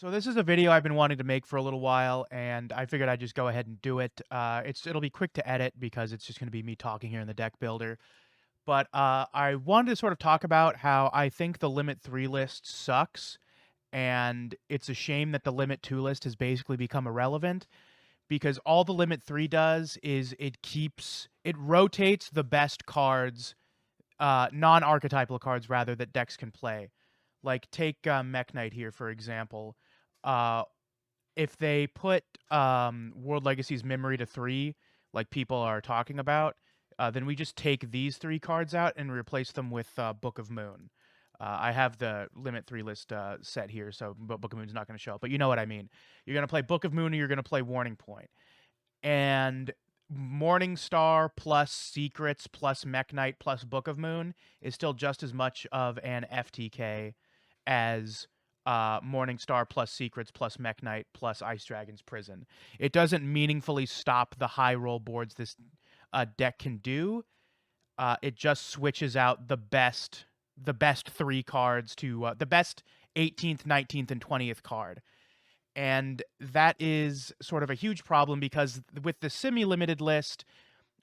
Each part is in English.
So this is a video I've been wanting to make for a little while, and I figured I'd just go ahead and do it. It'll be quick to edit because it's just going to be me talking here in the deck builder. But I wanted to sort of talk about how I think the Limit 3 list sucks, and it's a shame that the Limit 2 list has basically become irrelevant because all the Limit 3 does is it rotates the best cards, non-archetypal cards rather, that decks can play. Like take Mech Knight here for example. Uh, if they put World Legacy's Memory to 3, like people are talking about, then we just take these 3 cards out and replace them with Book of Moon. I have the Limit 3 list set here, so Book of Moon's not going to show up. But you know what I mean. You're going to play Book of Moon or you're going to play Warning Point. And Morning Star plus Secrets plus Mech Knight plus Book of Moon is still just as much of an FTK as Morning Star plus Secrets plus Mech Knight plus Ice Dragon's Prison. It doesn't meaningfully stop the high roll boards this deck can do. It just switches out the best 3 cards to the best 18th, 19th, and 20th card. And that is sort of a huge problem because with the semi-limited list,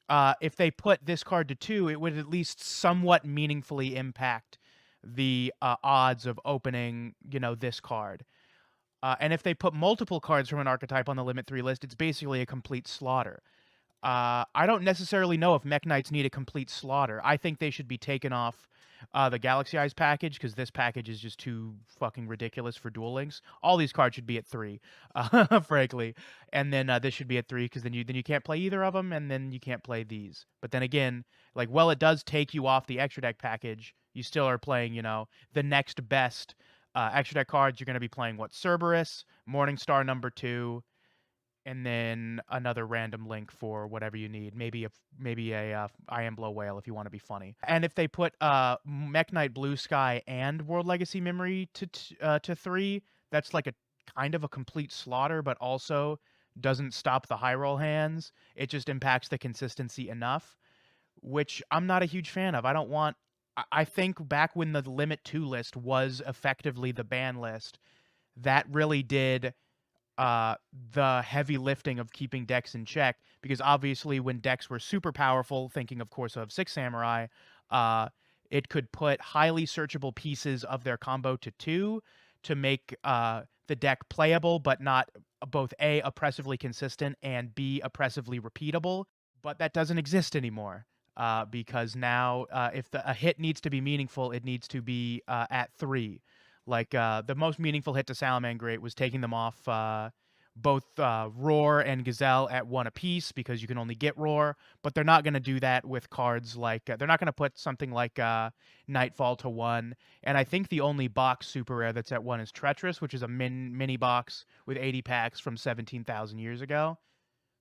if they put this card to 2, it would at least somewhat meaningfully impact the odds of opening, this card. And if they put multiple cards from an archetype on the Limit 3 list, it's basically a complete slaughter. I don't necessarily know if Mech Knights need a complete slaughter. I think they should be taken off the Galaxy Eyes package because this package is just too fucking ridiculous for Duel Links. All these cards should be at 3, frankly, and then this should be at 3 because then you can't play either of them, and then you can't play these. But then again, like, well, it does take you off the extra deck package. You still are playing, the next best extra deck cards. You're going to be playing what? Cerberus, Morningstar number 2, and then another random link for whatever you need. Maybe a I Am Blow Whale if you want to be funny. And if they put Mech Knight Blue Sky and World Legacy Memory to 3, that's like a kind of a complete slaughter, but also doesn't stop the high roll hands. It just impacts the consistency enough, which I'm not a huge fan of. I think back when the Limit 2 list was effectively the ban list, that really did the heavy lifting of keeping decks in check, because obviously when decks were super powerful, thinking of course of Six Samurai, it could put highly searchable pieces of their combo to 2 to make the deck playable, but not both A, oppressively consistent, and B, oppressively repeatable. But that doesn't exist anymore. Because now, if a hit needs to be meaningful, it needs to be at 3. Like, the most meaningful hit to Salamangreat was taking them off both Roar and Gazelle at 1 apiece, because you can only get Roar, but they're not going to do that with cards like... they're not going to put something like Nightfall to 1, and I think the only box super rare that's at 1 is Treacherous, which is a mini box with 80 packs from 17,000 years ago.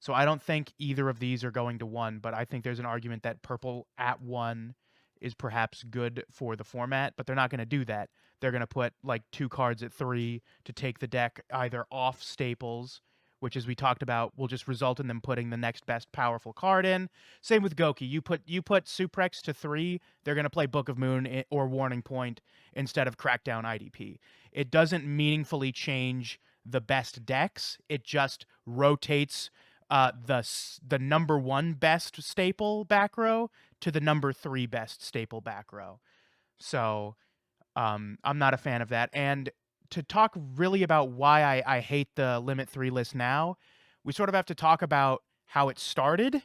So I don't think either of these are going to 1, but I think there's an argument that purple at 1 is perhaps good for the format, but they're not going to do that. They're going to put like 2 cards at 3 to take the deck either off staples, which, as we talked about, will just result in them putting the next best powerful card in. Same with Goki. You put Suprex to 3, they're going to play Book of Moon or Warning Point instead of Crackdown IDP. It doesn't meaningfully change the best decks. It just rotates the number 1 best staple back row to the number 3 best staple back row. So I'm not a fan of that. And to talk really about why I hate the Limit 3 list now, we sort of have to talk about how it started.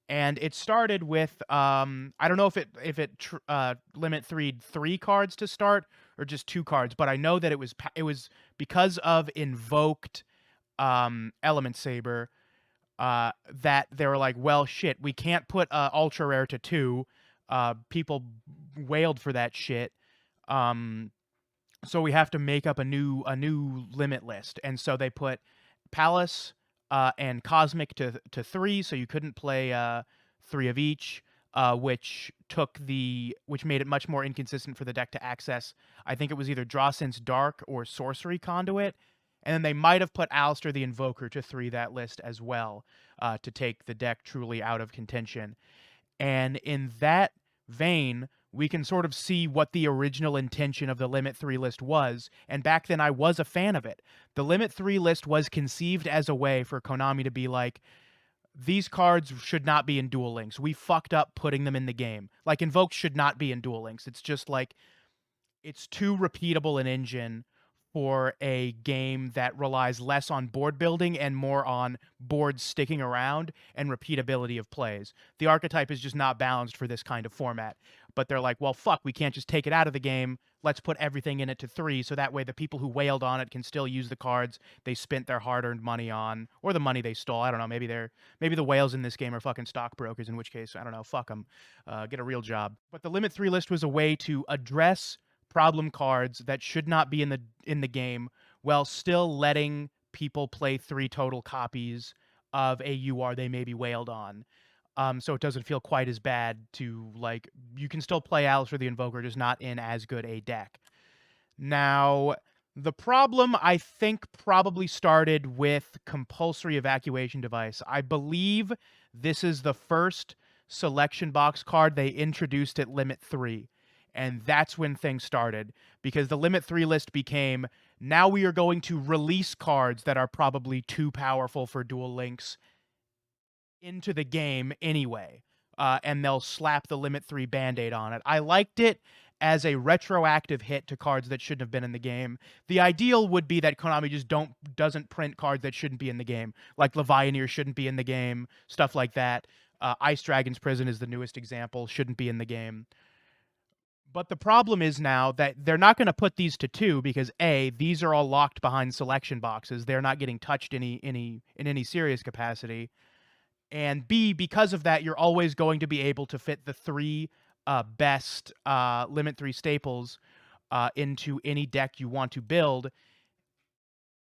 And it started with I don't know if it Limit 3 cards to start or just 2 cards, but I know that it was because of invoked Element Saber. That they were like, well, shit, we can't put ultra rare to 2. People wailed for that shit. So we have to make up a new limit list, and so they put Palace and Cosmic to 3, so you couldn't play 3 of each, which made it much more inconsistent for the deck to access. I think it was either Draw Sense Dark or Sorcery Conduit. And then they might have put Alistair the Invoker to 3 that list as well, to take the deck truly out of contention. And in that vein, we can sort of see what the original intention of the Limit 3 list was, and back then I was a fan of it. The Limit 3 list was conceived as a way for Konami to be like, these cards should not be in Duel Links. We fucked up putting them in the game. Like, Invoke should not be in Duel Links. It's just like, it's too repeatable an engine for a game that relies less on board building and more on boards sticking around and repeatability of plays. The archetype is just not balanced for this kind of format. But they're like, well, fuck, we can't just take it out of the game. Let's put everything in it to 3, so that way the people who wailed on it can still use the cards they spent their hard-earned money on, or the money they stole. I don't know. Maybe the whales in this game are fucking stockbrokers, in which case, I don't know. Fuck them. Get a real job. But the Limit 3 list was a way to address problem cards that should not be in the game while still letting people play 3 total copies of a UR they maybe wailed on. So it doesn't feel quite as bad to, like, you can still play Alistair the Invoker, just not in as good a deck. Now, the problem, I think, probably started with compulsory evacuation device. I believe this is the first selection box card they introduced at Limit 3. And that's when things started, because the Limit 3 list became, now we are going to release cards that are probably too powerful for Duel Links into the game anyway. And they'll slap the Limit 3 Band-Aid on it. I liked it as a retroactive hit to cards that shouldn't have been in the game. The ideal would be that Konami just doesn't print cards that shouldn't be in the game. Like Levianeer shouldn't be in the game, stuff like that. Ice Dragon's Prison is the newest example, shouldn't be in the game. But the problem is now that they're not going to put these to 2 because A, these are all locked behind selection boxes. They're not getting touched in any serious capacity. And B, because of that, you're always going to be able to fit the 3 best Limit 3 staples into any deck you want to build.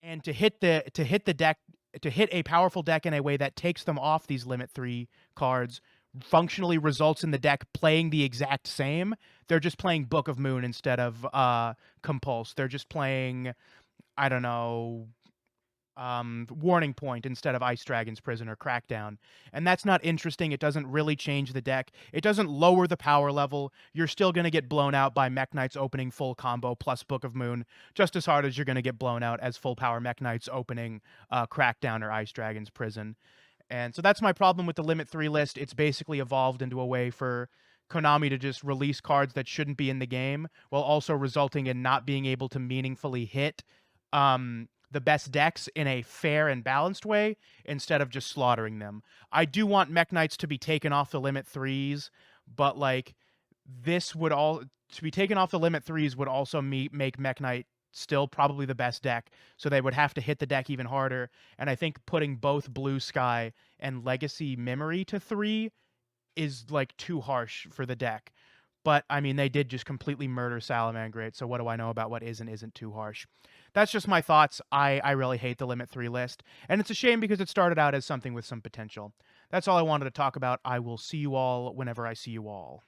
And to hit a powerful deck in a way that takes them off these Limit 3 cards functionally results in the deck playing the exact same. They're just playing Book of Moon instead of Compulse. They're just playing, I don't know, Warning Point instead of Ice Dragon's Prison or Crackdown. And that's not interesting. It doesn't really change the deck. It doesn't lower the power level. You're still going to get blown out by Mech Knights opening full combo plus Book of Moon, just as hard as you're going to get blown out as full power Mech Knights opening Crackdown or Ice Dragon's Prison. And so that's my problem with the Limit 3 list. It's basically evolved into a way for Konami to just release cards that shouldn't be in the game, while also resulting in not being able to meaningfully hit the best decks in a fair and balanced way, instead of just slaughtering them. I do want Mech Knights to be taken off the Limit 3s, but like, this would all to be taken off the Limit 3s would also make Mech Knight still probably the best deck, so they would have to hit the deck even harder. And I think putting both Blue Sky and Legacy Memory to 3 is like too harsh for the deck. But I mean, they did just completely murder Salamangreat, so what do I know about what is and isn't too harsh? That's just my thoughts. I really hate the Limit 3 list, and it's a shame because it started out as something with some potential. That's all I wanted to talk about. I will see you all whenever I see you all.